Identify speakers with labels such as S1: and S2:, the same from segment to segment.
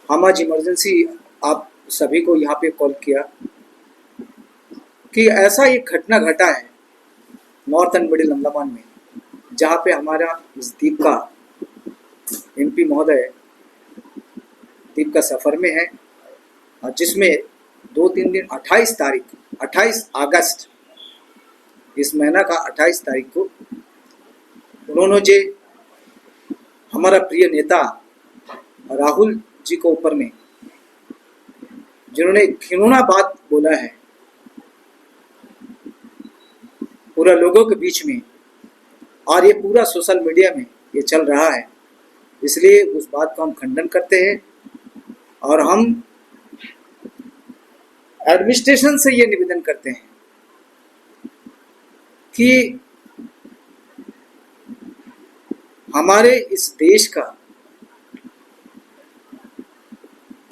S1: हम आज इमरजेंसी आप सभी को यहाँ पे कॉल किया कि ऐसा एक घटना घटा है नॉर्थ एंड मिडिल अंडमान में, जहाँ पे हमारा इस द्वीप का एमपी महोदय द्वीप का सफ़र में है, और जिसमें 2-3 दिन 28 अगस्त इस महीना का 28 तारीख को उन्होंने जो हमारा प्रिय नेता राहुल जी को ऊपर में जिन्होंने घिनौना बात बोला है पूरा लोगों के बीच में, और ये पूरा सोशल मीडिया में ये चल रहा है, इसलिए उस बात को हम खंडन करते हैं। और हम एडमिनिस्ट्रेशन से ये निवेदन करते हैं कि हमारे इस देश का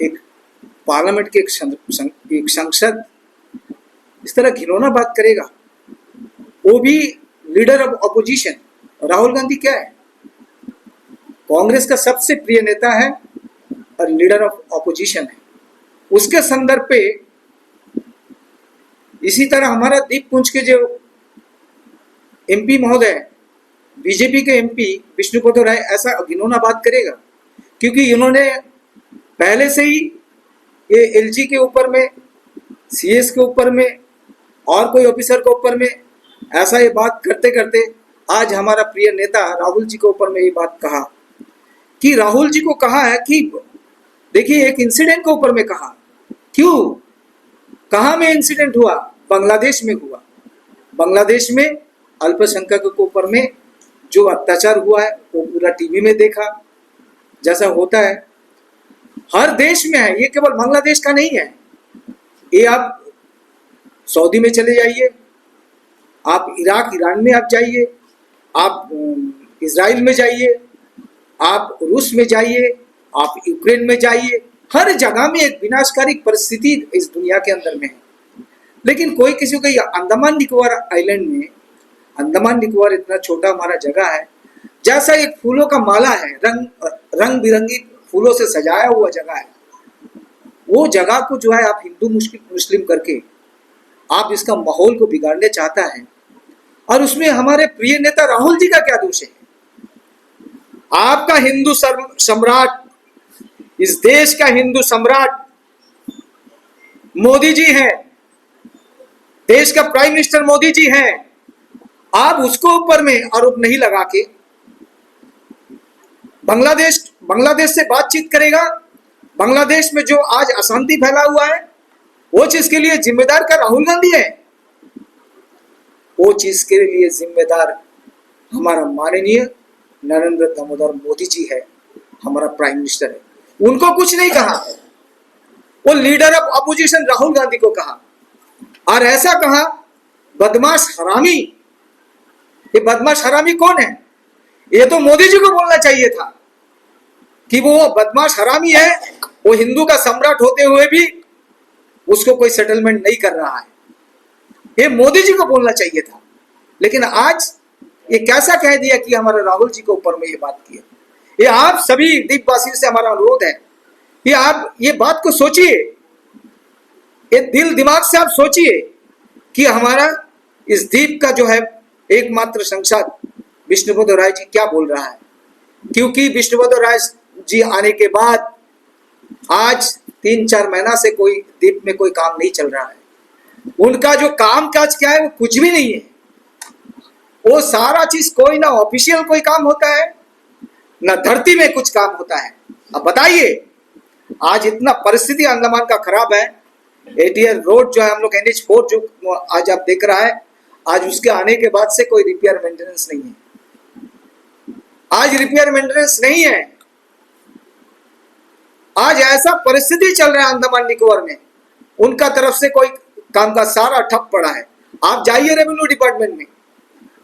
S1: एक पार्लियामेंट के एक संसद इस तरह घिनौना बात करेगा, वो भी leader of opposition. Rahul Gandhi क्या है? कांग्रेस का सबसे प्रिय नेता है और लीडर ऑफ अपोजिशन है। उसके संदर्भ पे इसी तरह हमारा दीपपुंज के जो एमपी महोदय, बीजेपी के एमपी विष्णुपद राय ऐसा घिनौना बात करेगा, क्योंकि इन्होंने पहले से ही ये एलजी के ऊपर में, सीएस के ऊपर में और कोई ऑफिसर के ऊपर में ऐसा ये बात करते करते आज हमारा प्रिय नेता राहुल जी के ऊपर में ये बात कहा कि राहुल जी को कहा है कि देखिए एक इंसिडेंट के ऊपर में कहा, क्यों, कहाँ में इंसिडेंट हुआ? बांग्लादेश में हुआ। बांग्लादेश में अल्पसंख्यकों के ऊपर में जो अत्याचार हुआ है वो पूरा टीवी में देखा, जैसा होता है हर देश में है, ये केवल बांग्लादेश का नहीं है। ये आप सऊदी में चले जाइए, आप इराक ईरान में आप जाइए, आप इजराइल में जाइए, आप रूस में जाइए, आप यूक्रेन में जाइए, हर जगह में एक विनाशकारी परिस्थिति इस दुनिया के अंदर में है। लेकिन कोई किसी को अंडमान निकोबार आइलैंड में, अंडमान निकोबार इतना छोटा हमारा जगह है, जैसा एक फूलों का माला है, रंग बिरंगी फूलों से सजाया हुआ जगह है, वो जगह को जो है आप हिंदू मुस्लिम करके आप इसका माहौल को बिगाड़ने चाहता है। और उसमें हमारे प्रिय नेता राहुल जी का क्या दोष है? आपका हिंदू सम्राट, इस देश का हिंदू सम्राट मोदी जी हैं, देश का प्राइम मिनिस्टर मोदी जी हैं, आप उसको ऊपर में आरोप नहीं लगा के बांग्लादेश से बातचीत करेगा। बांग्लादेश में जो आज अशांति फैला हुआ है वो चीज के लिए जिम्मेदार का राहुल गांधी है, वो चीज के लिए जिम्मेदार हमारा माननीय नरेंद्र दामोदर मोदी जी है, हमारा प्राइम मिनिस्टर है। उनको कुछ नहीं कहा, वो leader of opposition Rahul Gandhi को कहा, और ऐसा कहा बदमाश हरामी। ये बदमाश हरामी कौन है? ये तो मोदी जी को बोलना चाहिए था कि वो बदमाश हरामी है, वो हिंदू का सम्राट होते हुए भी उसको कोई सेटलमेंट नहीं कर रहा है, ये मोदी जी को बोलना चाहिए था। लेकिन आज ये कैसा कह दिया कि हमारे राहुल जी के ऊपर में ये बात की है। ये आप सभी द्वीपवासियों से हमारा अनुरोध है कि आप ये बात को सोचिए, ये दिल दिमाग से आप सोचिए कि हमारा इस द्वीप का जो है एकमात्र सांसद विष्णुपद राय जी क्या बोल रहा है। क्योंकि विष्णुपद राय जी आने के बाद आज 3-4 महीना से कोई द्वीप में कोई काम नहीं चल रहा है। उनका जो काम काज क्या है वो कुछ भी नहीं है, वो सारा चीज कोई ना ऑफिशियल कोई काम होता है ना धरती में कुछ काम होता है। अब बताइए, आज इतना परिस्थिति अंडमान का खराब है, एटीआर रोड जो है हम लोग NH4 जो आज आप देख रहा है, आज उसके आने के बाद से कोई रिपेयर मेंटेनेंस नहीं है, आज रिपेयर मेंटेनेंस नहीं है। आज ऐसा परिस्थिति चल रहा है अंडमान निकोबार में, उनका तरफ से कोई काम का सारा ठप पड़ा है। आप जाइए रेवेन्यू डिपार्टमेंट में,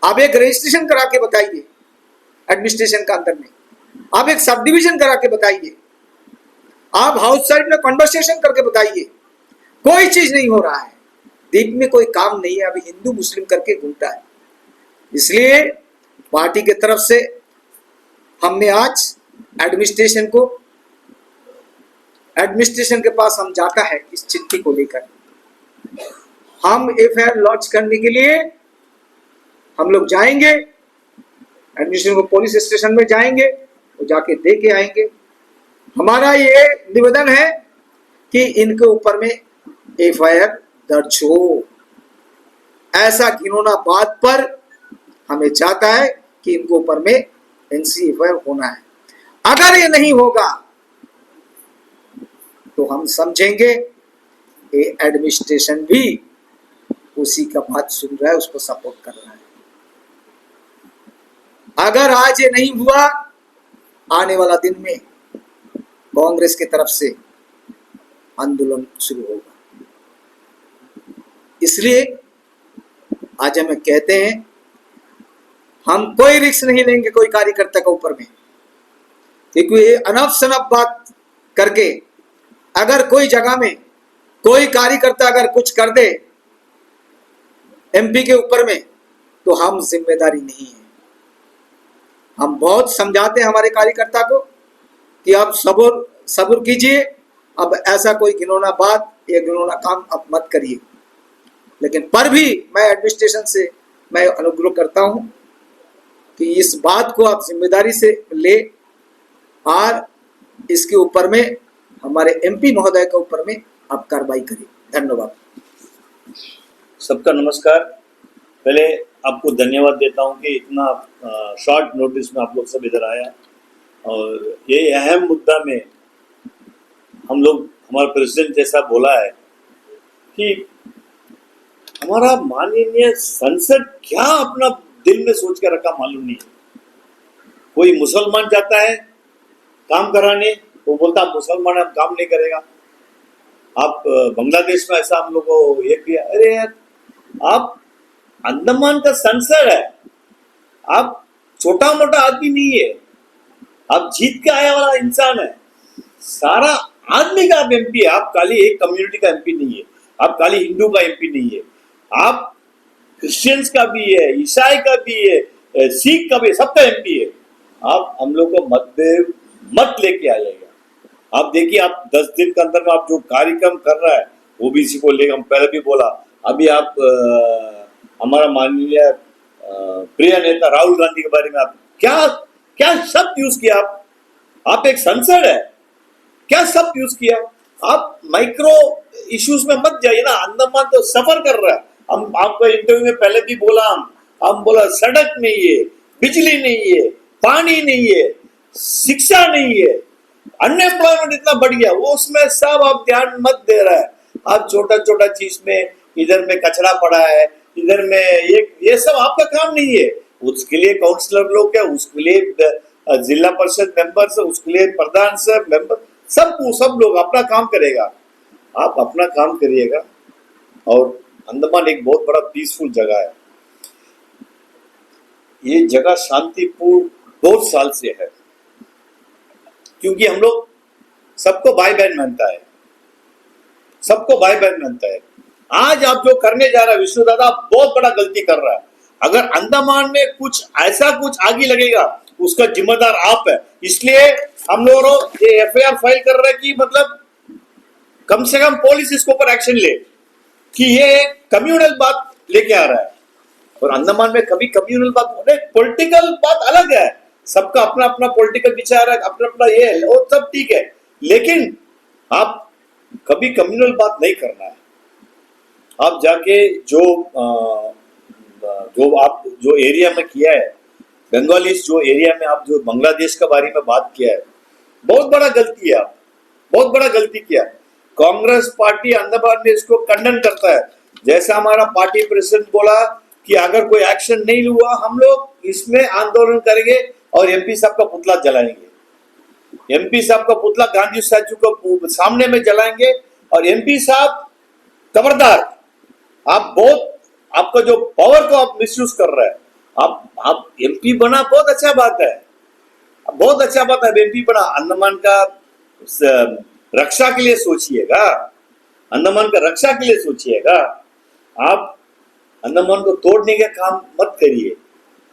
S1: आप एक रजिस्ट्रेशन करा के बताइए, एडमिनिस्ट्रेशन का अंदर में आप एक सब डिविजन करा के बताइए, आप हाउस साइड में कन्वर्सेशन करके बताइए, कोई चीज नहीं हो रहा है। द्वीप में कोई काम नहीं है, अभी हिंदू मुस्लिम करके घूमता है। इसलिए पार्टी के तरफ से हमने आज एडमिनिस्ट्रेशन को एडमिनिस्ट्रेशन के पास हम जाता है इस चिट्ठी को लेकर, हम एफआईआर लॉन्च करने के लिए हम लोग जाएंगे एडमिनिस्ट्रेशन को, पुलिस स्टेशन में जाएंगे, वो जाके दे के आएंगे। हमारा ये निवेदन है कि इनके ऊपर में एफआईआर दर्ज हो। ऐसा घिनौना बात पर हमें चाहता है कि इनके ऊपर में एनसी एफआईआर होना है। अगर ये नहीं होगा तो हम समझेंगे ये एडमिनिस्ट्रेशन भी उसी का बात सुन रहा है, उसको सपोर्ट कर रहा है। अगर आज ये नहीं हुआ, आने वाला दिन में कांग्रेस की तरफ से आंदोलन शुरू होगा। इसलिए आज हमें कहते हैं हम कोई रिस्क नहीं लेंगे कोई कार्यकर्ता के ऊपर में, क्योंकि ये अनफ शनफ बात करके अगर कोई जगह में कोई कार्यकर्ता अगर कुछ कर दे एमपी के ऊपर में तो हम जिम्मेदारी नहीं है। हम बहुत समझाते हैं हमारे कार्यकर्ता को कि आप सब्र कीजिए, अब ऐसा कोई घिनौना बात या घिनौना काम अब मत करिए। लेकिन पर भी मैं एडमिनिस्ट्रेशन से मैं अनुरोध करता हूं कि इस बात को आप जिम्मेदारी से ले और इसके ऊपर में हमारे एमपी महोदय के ऊपर में आप कार्रवाई करें। धन्यवाद।
S2: सबका नमस्कार। पहले आपको धन्यवाद देता हूं कि इतना शॉर्ट नोटिस में आप लोग सब इधर आया और ये अहम मुद्दा में हम लोग, हमारा प्रेसिडेंट जैसा बोला है कि हमारा माननीय संसद क्या अपना दिल में सोच के रखा मालूम नहीं। कोई मुसलमान जाता है काम कराने, वो बोलता मुसलमान अब काम नहीं करेगा। आप बांग्लादेश में ऐसा हम लोग को ये किया। अरे यार, आप अंडमान का संसद है, आप छोटा मोटा आदमी नहीं है, आप जीत के आया वाला इंसान है, सारा आदमी का आप एमपी है। आप खाली एक कम्युनिटी का एमपी नहीं है, आप खाली हिंदू का एमपी नहीं है, आप क्रिश्चियंस का भी है, ईसाई का भी है, सिख का भी, सबका एमपी है। आप हम लोग को मत लेके आइएगा। आप देखिए, आप 10 दिन के अंदर आप जो कार्यक्रम कर रहा है ओबीसी को लेकर, हम पहले भी बोला, अभी आप हमारा माननीय प्रिय नेता राहुल गांधी के बारे में आप क्या क्या शब्द यूज किया। आप एक संसद है, क्या शब्द यूज किया। आप माइक्रो इश्यूज में मत जाइए ना। अंडमान तो सफर कर रहा है। हम आपको इंटरव्यू में पहले भी बोला, हम बोला सड़क नहीं है, बिजली नहीं है, पानी नहीं है, शिक्षा नहीं है, अनएम्प्लॉयमेंट इतना बढ़ गया, वो उसमें सब आप ध्यान मत दे रहा है। आप छोटा छोटा चीज में, इधर में कचरा पड़ा है, इधर में ये सब आपका काम नहीं है। उसके लिए काउंसलर लोग है, उसके लिए जिला परिषद मेंबर्स, उसके लिए प्रधान सर मेंबर, सब लोग अपना काम करेगा। आप अपना काम करिएगा। और अंडमान एक बहुत बड़ा पीसफुल जगह है। ये जगह शांतिपूर्ण बहुत साल से है, क्योंकि हम लोग सबको भाई बहन मानता है, सबको भाई बहन मानता है। आज आप जो करने जा रहा है विष्णु दादा, बहुत बड़ा गलती कर रहा है। अगर अंडमान में कुछ ऐसा कुछ आगे लगेगा, उसका जिम्मेदार आप है। इसलिए हम लोग ये एफआईआर फाइल कर रहे हैं कि मतलब कम से कम पुलिस इसके ऊपर एक्शन ले कि ये कम्युनल बात लेके आ रहा है। और अंडमान में कभी कम्युनल बात, पॉलिटिकल बात अलग है, सबका अपना अपना पॉलिटिकल विचार है, अपना अपना ये है, वो सब ठीक है, लेकिन आप कभी कम्युनल बात नहीं करना है। आप जाके जो एरिया में किया है, बंगाली जो एरिया में आप जो बांग्लादेश के बारे में बात किया है, बहुत बड़ा गलती है। आप बहुत बड़ा गलती किया। कांग्रेस पार्टी अंडमान में इसको खंडन करता है। जैसा हमारा पार्टी प्रेसिडेंट बोला कि अगर कोई एक्शन नहीं हुआ, हम लोग इसमें आंदोलन करेंगे और एमपी साहब का पुतला जलाएंगे। एमपी साहब का पुतला गांधी स्टैचू को सामने में जलाएंगे। और एमपी साहब खबरदार, आप बहुत, आपका जो पावर को आप मिसयूज कर रहे हैं। आप एमपी बना, बहुत अच्छा बात है, बहुत अच्छा बात है। एमपी बना, अंडमान का रक्षा के लिए सोचिएगा, अंडमान का रक्षा के लिए सोचिएगा। आप अंडमान को तोड़ने का काम मत करिए।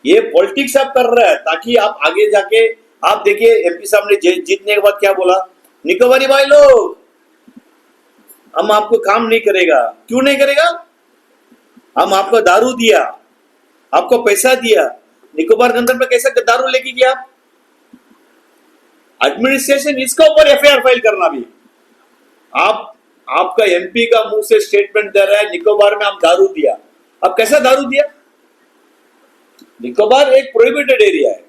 S2: ये पॉलिटिक्स आप कर रहा है ताकि आप आगे जाके, आप देखिए एमपी साहब ने जीतने के बाद क्या बोला, निकोबारी भाई लोग हम आपको काम नहीं करेगा। क्यों नहीं करेगा? हम आपको दारू दिया, आपको पैसा दिया। निकोबार के अंदर में कैसे दारू लेके गया आप? एडमिनिस्ट्रेशन इसके ऊपर एफआईआर फाइल करना भी। आपका एमपी का मुंह से स्टेटमेंट दे रहा है निकोबार में हम दारू दिया। अब कैसा दारू दिया? निकोबार एक प्रोहिबिटेड एरिया है।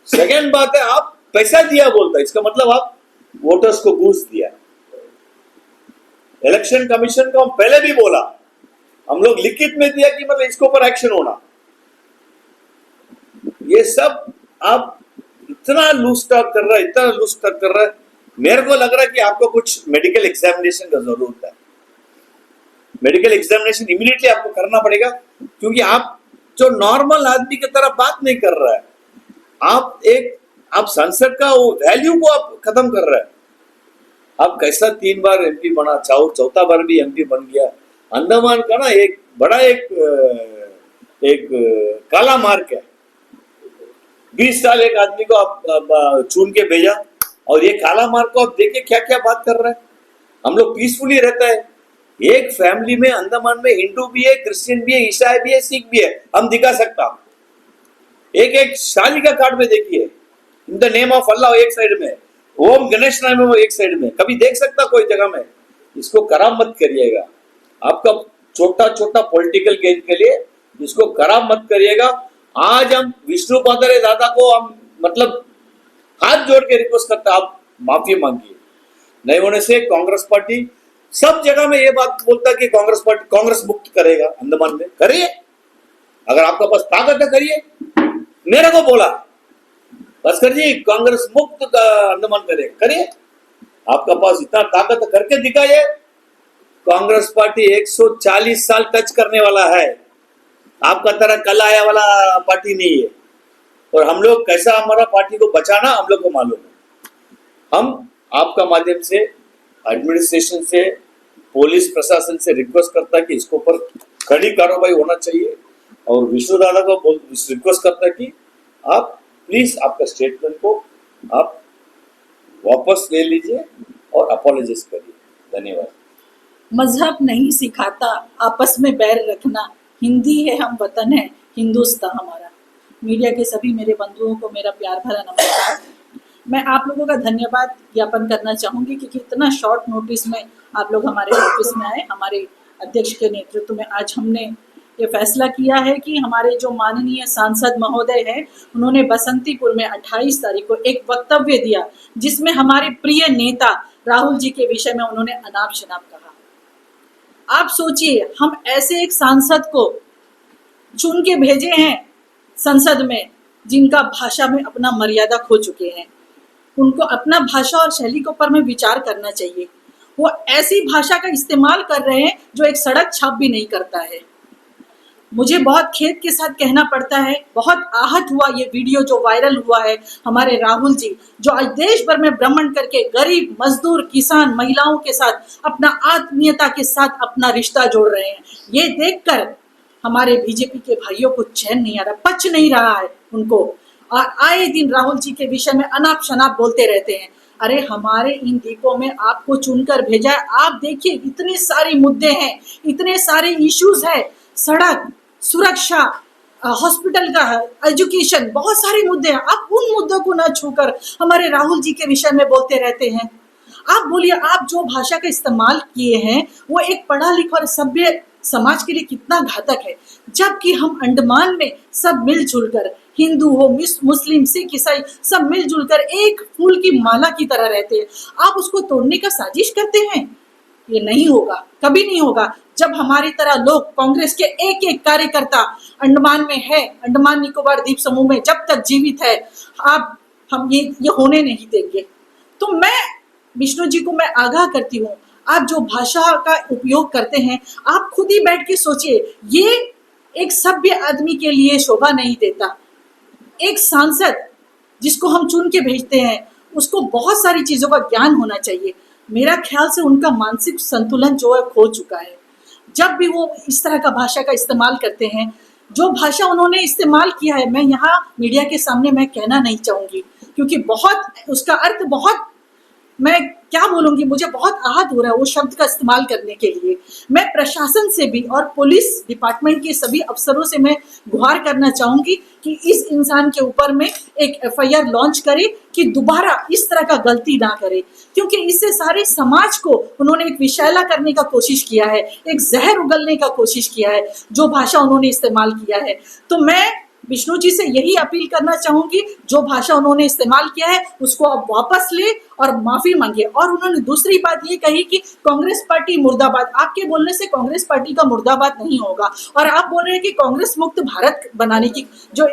S2: सेकेंड बात है, आप पैसा दिया बोलता है, इसका मतलब आप वोटर्स को घूस दिया। इलेक्शन कमीशन को हम पहले भी बोला, हम लोग लिखित में दिया कि मतलब इसके ऊपर एक्शन होना। ये सब आप इतना लूज टॉक कर रहा है, इतना लूज टॉक कर रहा है। मेरे को लग रहा है कि आपको कुछ मेडिकल एग्जामिनेशन का जरूरत है। मेडिकल एग्जामिनेशन इमीडिएटली आपको करना पड़ेगा, क्योंकि आप जो नॉर्मल आदमी की तरह बात नहीं कर रहा है। आप संसद का वो वैल्यू को आप खत्म कर रहे हैं। आप कैसा 3 बार एमपी बना, चौथा बार भी एमपी बन गया। अंडमान का ना एक बड़ा एक काला मार्क है। 20 साल एक आदमी को आप चुन के भेजा, और ये काला मार्क को आप देखिए क्या क्या बात कर रहे हैं। हम लोग पीसफुली रहता है। एक फैमिली में अंडमान में हिंदू भी है, क्रिश्चियन भी है, ईसाई भी है, सिख भी है। हम दिखा सकता हूं। एक शादी का कार्ड में देखिए, इन द नेम ऑफ अल्लाह एक साइड में, ओम गणेश नाम में एक साइड में। कभी देख सकता कोई जगह में? इसको खराब मत करिएगा। आपका छोटा छोटा पॉलिटिकल गेन के लिए इसको खराब मत करिएगा। आज हम विष्णु पादरे दादा को हम मतलब हाथ जोड़ के रिक्वेस्ट करते, आप माफी मांगिए। नहीं होने से कांग्रेस पार्टी सब जगह में ये बात बोलता है कि कांग्रेस पार्टी कांग्रेस मुक्त करेगा अंडमान में। करिए, अगर आपका पास ताकत है करिए। मेरे को बोला भास्कर जी कांग्रेस मुक्त अंडमान करिए। आपका पास इतना ताकत करके दिखाइए। कांग्रेस पार्टी 140 साल टच करने वाला है। आपका तरह कल आया वाला पार्टी नहीं है। और हम लोग कैसा हमारा पार्टी को बचाना हम लोग को मालूम है। हम आपका माध्यम से एडमिनिस्ट्रेशन से, पुलिस प्रशासन से रिक्वेस्ट करता है कि इसके ऊपर कड़ी कार्रवाई होना चाहिए। और विष्णु दादा को रिक्वेस्ट करता है कि आप प्लीज आपका स्टेटमेंट को आप वापस ले लीजिए और अपॉलोजाइज करिए। धन्यवाद।
S3: मजहब नहीं सिखाता आपस में बैर रखना, हिंदी है हम वतन है हिंदुस्तान हमारा। मीडिया के सभी मेरे बंधुओं को मेरा प्यार भरा नमस्कार। मैं आप लोगों का धन्यवाद ज्ञापन करना चाहूँगी कि इतना शॉर्ट नोटिस में आप लोग हमारे ऑफिस में आए। हमारे अध्यक्ष के नेतृत्व में आज हमने ये फैसला किया है कि हमारे जो माननीय सांसद महोदय हैं, उन्होंने बसंतीपुर में 28 तारीख को एक वक्तव्य दिया, जिसमें हमारे प्रिय नेता राहुल जी के विषय में उन्होंने अनाप शनाप कहा। आप सोचिए, हम ऐसे एक सांसद को चुन के भेजे हैं संसद में, जिनका भाषा में अपना मर्यादा खो चुके हैं। उनको अपना भाषा और शैली के ऊपर में विचार करना चाहिए। वो ऐसी भाषा का इस्तेमाल कर रहे हैं जो एक सड़क छाप भी नहीं करता है। मुझे बहुत खेद के साथ कहना पड़ता है, बहुत आहत हुआ ये वीडियो जो वायरल हुआ है। हमारे राहुल जी जो आज देश भर में भ्रमण करके गरीब, मजदूर, किसान, महिलाओं के साथ अपना आत्मीयता के साथ अपना रिश्ता जोड़ रहे हैं, ये देखकर हमारे बीजेपी के भाइयों को चैन नहीं आ रहा, पच नहीं रहा है उनको। और आए दिन राहुल जी के विषय में अनाप शनाप बोलते रहते हैं। अरे हमारे इन द्वीपों में आपको चुनकर भेजा है। आप देखिए इतने सारे मुद्दे हैं, इतने सारे इश्यूज है, सड़क, सुरक्षा, हॉस्पिटल का, एजुकेशन, बहुत सारे मुद्दे हैं। आप उन मुद्दों को ना छूकर हमारे राहुल जी के विषय में बोलते रहते हैं। आप बोलिए, आप जो भाषा का इस्तेमाल किए हैं वो एक पढ़ा लिखा और सभ्य समाज के लिए कितना घातक है। जबकि हम अंडमान में सब मिलजुल कर, हिंदू हो, मुस्लिम, सिख, ईसाई, सब मिलजुल कर एक फूल की माला की तरह रहते हैं। आप उसको तोड़ने का साजिश करते हैं। ये नहीं होगा, कभी नहीं होगा। जब हमारी तरह लोग, कांग्रेस के एक एक कार्यकर्ता अंडमान में है, अंडमान निकोबार द्वीप समूह में जब तक जीवित है, हम ये होने नहीं देंगे। तो मैं विष्णु जी को मैं आगाह करती हूँ, आप जो भाषा का उपयोग करते हैं, आप खुद ही बैठ के सोचिए, ये एक सभ्य आदमी के लिए शोभा नहीं देता। एक सांसद जिसको हम चुन के भेजते हैं, उसको बहुत सारी चीजों का ज्ञान होना चाहिए। मेरा ख्याल से उनका मानसिक संतुलन जो है खो चुका है। जब भी वो इस तरह का भाषा का इस्तेमाल करते हैं, जो भाषा उन्होंने इस्तेमाल किया है, मैं यहाँ मीडिया के सामने मैं कहना नहीं चाहूंगी, क्योंकि बहुत उसका अर्थ बहुत मैं क्या बोलूंगी, मुझे बहुत आहत हो रहा है वो शब्द का इस्तेमाल करने के लिए। मैं प्रशासन से भी और पुलिस डिपार्टमेंट के सभी अफसरों से मैं गुहार करना चाहूंगी कि इस इंसान के ऊपर में एक एफआईआर लॉन्च करे कि दोबारा इस तरह का गलती ना करे, क्योंकि इससे सारे समाज को उन्होंने एक विषैला करने का कोशिश किया है, एक जहर उगलने का कोशिश किया है, जो भाषा उन्होंने इस्तेमाल किया है। तो मैं विष्णु जी से यही अपील करना चाहूंगी, जो भाषा उन्होंने इस्तेमाल किया है उसको आप वापस ले और माफी मांगे। और उन्होंने दूसरी बात ये कही कि कांग्रेस पार्टी मुर्दाबाद। आपके बोलने से कांग्रेस पार्टी का मुर्दाबाद नहीं होगा। और आप बोल रहे हैं कि कांग्रेस मुक्त भारत बनाने की जो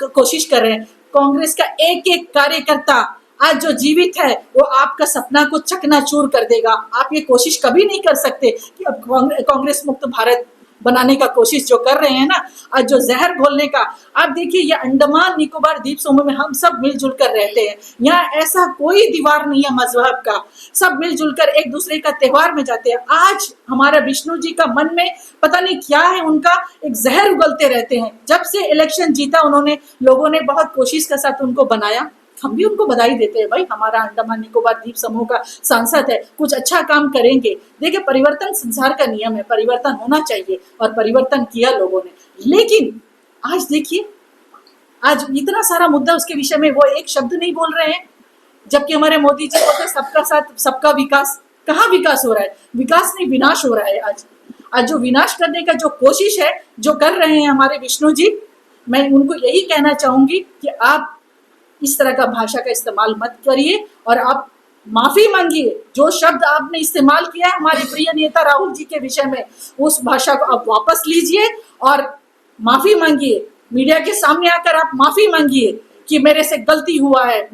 S3: कोशिश कर रहे हैं, कांग्रेस का एक एक कार्यकर्ता आज जो जीवित है वो आपका सपना को चकनाचूर कर देगा। आप ये कोशिश कभी नहीं कर सकते कि अब कांग्रेस मुक्त भारत बनाने का कोशिश जो कर रहे हैं ना, आज जो जहर घोलने का। आप देखिए, ये अंडमान निकोबार द्वीप समूह में हम सब मिलजुल कर रहते हैं। यहाँ ऐसा कोई दीवार नहीं है मजहब का, सब मिलजुल कर एक दूसरे का त्योहार में जाते हैं। आज हमारा विष्णु जी का मन में पता नहीं क्या है, उनका एक जहर उगलते रहते हैं। जब से इलेक्शन जीता उन्होंने, लोगों ने बहुत कोशिश के साथ उनको बनाया, हम भी उनको बधाई देते हैं। भाई, हमारा अंडमान निकोबार द्वीप समूह का सांसद है, कुछ अच्छा काम करेंगे। देखिए, परिवर्तन संसार का नियम है, परिवर्तन होना चाहिए और परिवर्तन किया लोगों ने। लेकिन आज देखिए, आज इतना सारा मुद्दा उसके विषय में वो एक शब्द नहीं बोल रहे हैं, जबकि हमारे मोदी जी बोलते सबका साथ सबका विकास। कहाँ विकास हो रहा है? विकास नहीं, विनाश हो रहा है। आज जो विनाश करने का जो कोशिश है जो कर रहे हैं हमारे विष्णु जी, मैं उनको यही कहना चाहूंगी कि आप इस तरह का भाषा का इस्तेमाल मत करिए और आप माफी मांगिए। जो शब्द आपने इस्तेमाल किया है हमारे प्रिय नेता राहुल जी के विषय में, उस भाषा को आप वापस लीजिए और माफी मांगिए। मीडिया के सामने आकर आप माफी मांगिए कि मेरे से गलती हुआ है,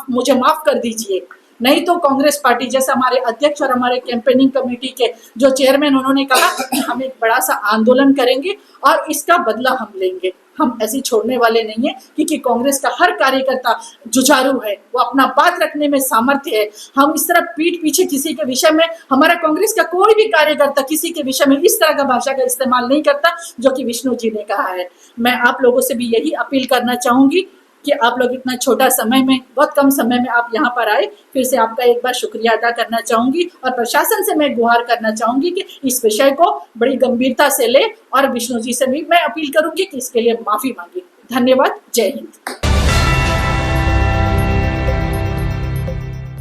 S3: मुझे माफ कर दीजिए। नहीं तो कांग्रेस पार्टी, जैसे हमारे अध्यक्ष और हमारे कैंपेनिंग कमेटी के जो चेयरमैन, उन्होंने कहा कि हम एक बड़ा सा आंदोलन करेंगे और इसका बदला हम लेंगे। हम ऐसे छोड़ने वाले नहीं है, क्योंकि कांग्रेस का हर कार्यकर्ता जुझारू है, वो अपना बात रखने में सामर्थ्य है। हम इस तरह पीठ पीछे किसी के विषय में, हमारा कांग्रेस का कोई भी कार्यकर्ता किसी के विषय में इस तरह का भाषा का इस्तेमाल नहीं करता जो कि विष्णु जी ने कहा है। मैं आप लोगों से भी यही अपील करना चाहूंगी कि आप लोग इतना छोटा समय में, बहुत कम समय में आप यहाँ पर आए। फिर से आपका एक बार शुक्रिया अदा करना चाहूंगी और प्रशासन से मैं गुहार करना चाहूंगी कि इस विषय को बड़ी गंभीरता से ले और विष्णु जी से भी मैं अपील करूंगी कि इसके लिए माफी मांगे। धन्यवाद। जय हिंद।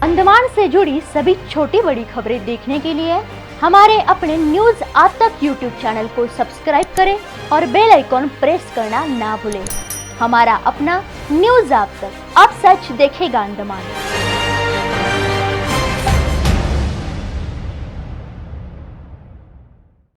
S4: अंडमान से जुड़ी सभी छोटी बड़ी खबरें देखने के लिए हमारे अपने न्यूज आज तक यूट्यूब चैनल को सब्सक्राइब करें और बेल आइकॉन प्रेस करना ना भूलें। हमारा अपना न्यूज आज तक, अब सच देखेगा अंडमान।